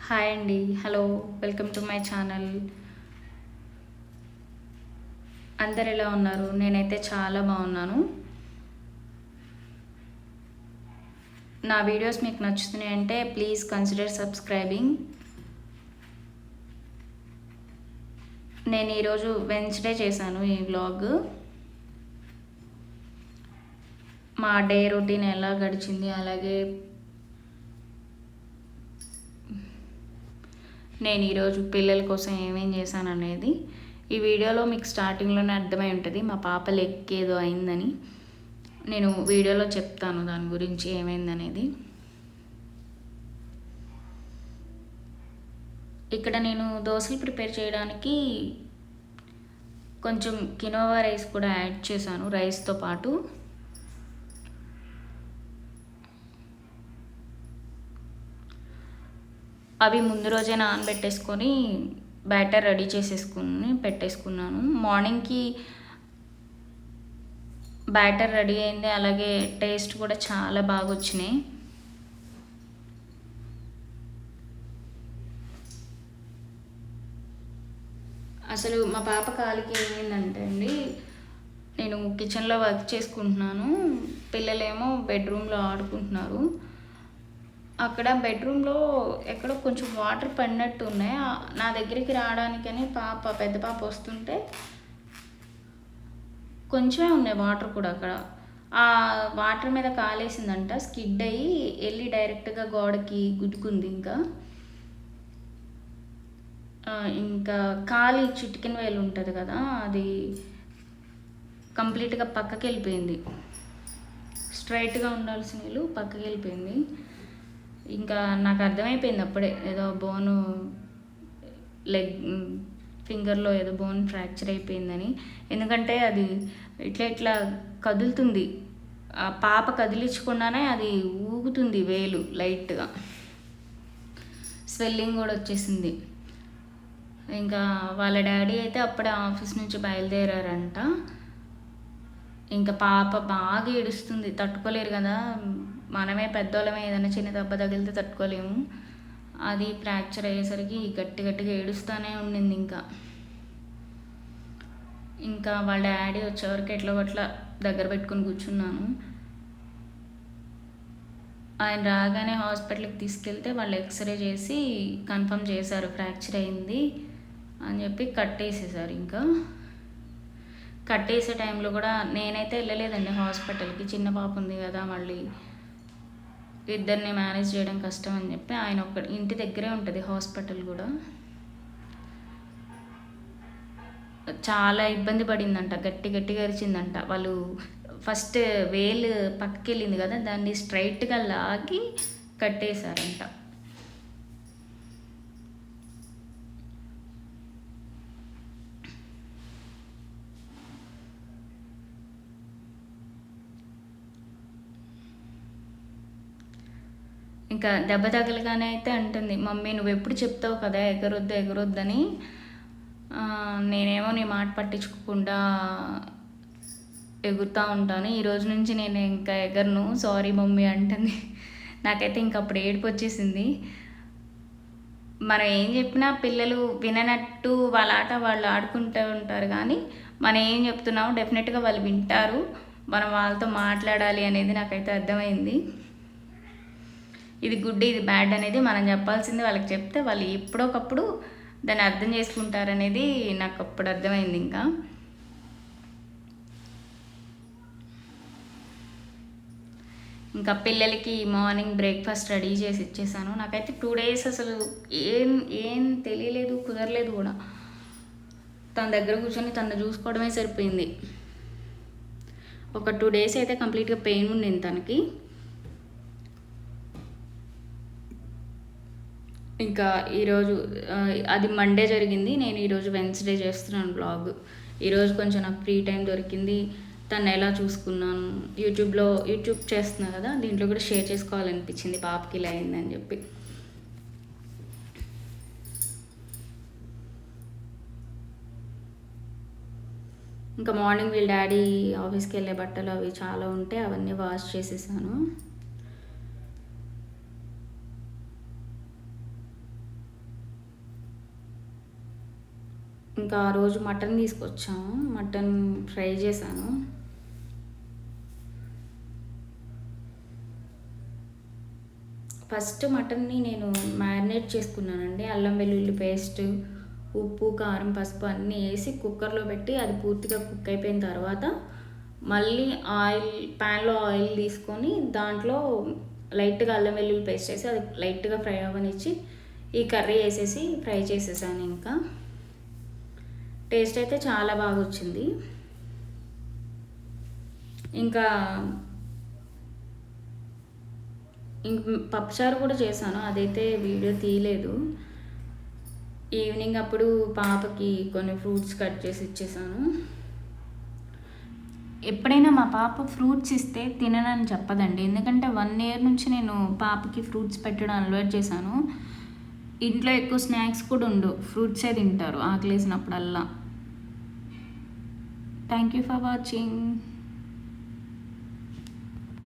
Hi అండి. Hello. Welcome to my channel. అందరు ఎలా ఉన్నారు? నేనైతే చాలా బాగున్నాను. నా వీడియోస్ మీకు నచ్చుతున్నాయి అంటే ప్లీజ్ కన్సిడర్ సబ్స్క్రైబింగ్. నేను ఈరోజు వెన్స్డే చేశాను ఈ వ్లాగ్. మా డే రొటీన్ ఎలా గడిచింది, అలాగే నేను ఈరోజు పిల్లల కోసం ఏమేం చేశాను అనేది ఈ వీడియోలో మీకు స్టార్టింగ్లోనే అర్థమై ఉంటుంది. మా పాప లెక్కేదో అయిందని నేను వీడియోలో చెప్తాను దాని గురించి ఏమైందనేది. ఇక్కడ నేను దోశలు ప్రిపేర్ చేయడానికి కొంచెం కినోవా రైస్ కూడా యాడ్ చేశాను రైస్తో పాటు. అవి ముందు రోజే నానబెట్టేసుకొని బ్యాటర్ రెడీ చేసేసుకుని పెట్టేసుకున్నాను. మార్నింగ్కి బ్యాటర్ రెడీ అయింది, అలాగే టేస్ట్ కూడా చాలా బాగా వచ్చినాయి. అసలు మా పాప కాలికి ఏమైందంటే అండి, నేను కిచెన్లో వర్క్ చేసుకుంటున్నాను, పిల్లలేమో బెడ్రూమ్లో ఆడుకుంటున్నారు. అక్కడ బెడ్రూమ్లో ఎక్కడో కొంచెం వాటర్ పడినట్టు ఉన్నాయి. నా దగ్గరికి రావడానికని పెద్ద పాప వస్తుంటే కొంచెమే ఉన్నాయి వాటర్ కూడా. అక్కడ ఆ వాటర్ మీద కాలేసిందంట, స్కిడ్ అయ్యి వెళ్ళి డైరెక్ట్గా గోడకి గుద్దుకుంది. ఇంకా కాలి చిటికెన వేలు ఉంటుంది కదా, అది కంప్లీట్గా పక్కకి వెళ్ళిపోయింది. స్ట్రైట్గా ఉండాల్సిన వేలు పక్కకి వెళ్ళిపోయింది. ఇంకా నాకు అర్థమైపోయింది అప్పుడే, ఏదో బోను లెగ్ ఫింగర్లో ఏదో బోన్ ఫ్రాక్చర్ అయిపోయిందని. ఎందుకంటే అది ఇట్లా కదులుతుంది, ఆ పాప కదిలించకుండానే అది ఊగుతుంది వేలు లైట్గా. స్వెల్లింగ్ కూడా వచ్చేసింది. ఇంకా వాళ్ళ డాడీ అయితే అప్పుడే ఆఫీస్ నుంచి బయలుదేరారంట. ఇంకా పాప బాగా ఏడుస్తుంది, తట్టుకోలేరు కదా, మనమే పెద్దోళ్ళమే ఏదైనా చిన్న దెబ్బ తగిలితే తట్టుకోలేము. అది ఫ్రాక్చర్ అయ్యేసరికి గట్టిగా ఏడుస్తూనే ఉండింది. ఇంకా వాళ్ళ డాడీ వచ్చేవరకు ఎట్లా గట్లా దగ్గర పెట్టుకుని కూర్చున్నాను. ఆయన రాగానే హాస్పిటల్కి తీసుకెళ్తే వాళ్ళు ఎక్స్రే చేసి కన్ఫర్మ్ చేశారు ఫ్రాక్చర్ అయింది అని చెప్పి కట్టేసేసారు. ఇంకా కట్టేసే టైంలో కూడా నేనైతే వెళ్ళలేదండి హాస్పిటల్కి, చిన్న పాప ఉంది కదా, మళ్ళీ ఇద్దరిని మేనేజ్ చేయడం కష్టం అని చెప్పి ఆయన ఇంటి దగ్గరే ఉంటుంది హాస్పిటల్ కూడా. చాలా ఇబ్బంది పడిందంట, గట్టిగా అరిచిందంట. వాళ్ళు ఫస్ట్ వేలు పక్కకి వెళ్ళింది కదా, దాన్ని స్ట్రైట్గా లాగి కట్టేశారంట. ఇంకా దెబ్బ తగలగానే అయితే అంటుంది, మమ్మీ నువ్వు ఎప్పుడు చెప్తావు కదా ఎగరొద్దని, నేనేమో నీ మాట పట్టించుకోకుండా ఎగురుతూ ఉంటాను, ఈరోజు నుంచి నేను ఇంకా ఎగరను, సారీ మమ్మీ అంటుంది. నాకైతే ఇంక అప్పుడు ఏడుపు వచ్చేసింది. మనం ఏం చెప్పినా పిల్లలు విననట్టు వాళ్ళ ఆట వాళ్ళు ఆడుకుంటూ ఉంటారు, కానీ మనం ఏం చెప్తున్నామో డెఫినెట్గా వాళ్ళు వింటారు. మనం వాళ్ళతో మాట్లాడాలి అనేది నాకైతే అర్థమైంది. ఇది గుడ్ ఇది బ్యాడ్ అనేది మనం చెప్పాల్సింది వాళ్ళకి చెప్తే వాళ్ళు ఎప్పుడోకప్పుడు దాన్ని అర్థం చేసుకుంటారనేది నాకు అప్పుడు అర్థమైంది. ఇంకా పిల్లలకి మార్నింగ్ బ్రేక్ఫాస్ట్ రెడీ చేసి ఇచ్చేసాను. నాకైతే 2 days అసలు ఏం తెలియలేదు, కుదరలేదు కూడా. తన దగ్గర కూర్చొని తను చూసుకోవడమే సరిపోయింది. ఒక 2 days అయితే కంప్లీట్గా పెయిన్ ఉండింది తనకి. ఇంకా ఈరోజు అది మండే జరిగింది, నేను ఈరోజు వెన్స్డే చేస్తున్నాను బ్లాగ్. ఈరోజు కొంచెం నాకు ఫ్రీ టైం దొరికింది, తను ఎలా చూసుకున్నాను, యూట్యూబ్ చేస్తున్నా కదా, దీంట్లో కూడా షేర్ చేసుకోవాలనిపించింది పాపకి ఇలా అయిందని చెప్పి. ఇంకా మార్నింగ్ వీళ్ళ డాడీ ఆఫీస్కి వెళ్ళే బట్టలు అవి చాలా ఉంటే అవన్నీ వాష్ చేసేసాను. ఇంకా ఆ రోజు మటన్ తీసుకొచ్చాము, మటన్ ఫ్రై చేశాను. ఫస్ట్ మటన్ని నేను మ్యారినేట్ చేసుకున్నానండి. అల్లం వెల్లుల్లి పేస్ట్, ఉప్పు, కారం, పసుపు అన్నీ వేసి కుక్కర్లో పెట్టి అది పూర్తిగా కుక్ అయిపోయిన తర్వాత మళ్ళీ ప్యాన్లో ఆయిల్ తీసుకొని దాంట్లో లైట్గా అల్లం వెల్లుల్లి పేస్ట్ వేసి అది లైట్గా ఫ్రై అవ్వనిచ్చి ఈ కర్రీ వేసేసి ఫ్రై చేసేసాను. ఇంకా టేస్ట్ అయితే చాలా బాగా వచ్చింది. ఇంకా పప్పుచారు కూడా చేశాను, అదైతే వీడియో తీయలేదు. ఈవినింగ్ అప్పుడు పాపకి కొన్ని ఫ్రూట్స్ కట్ చేసి ఇచ్చేసాను. ఎప్పుడైనా మా పాప ఫ్రూట్స్ ఇస్తే తిననని చెప్పదండి, ఎందుకంటే 1 year నుంచి నేను పాపకి ఫ్రూట్స్ పెట్టడం అలవాటు చేశాను. ఇంట్లో ఎక్కువ స్నాక్స్ కూడా ఉండవు, ఫ్రూట్సే తింటారు ఆకలేసినప్పుడల్లా. Thank you for watching.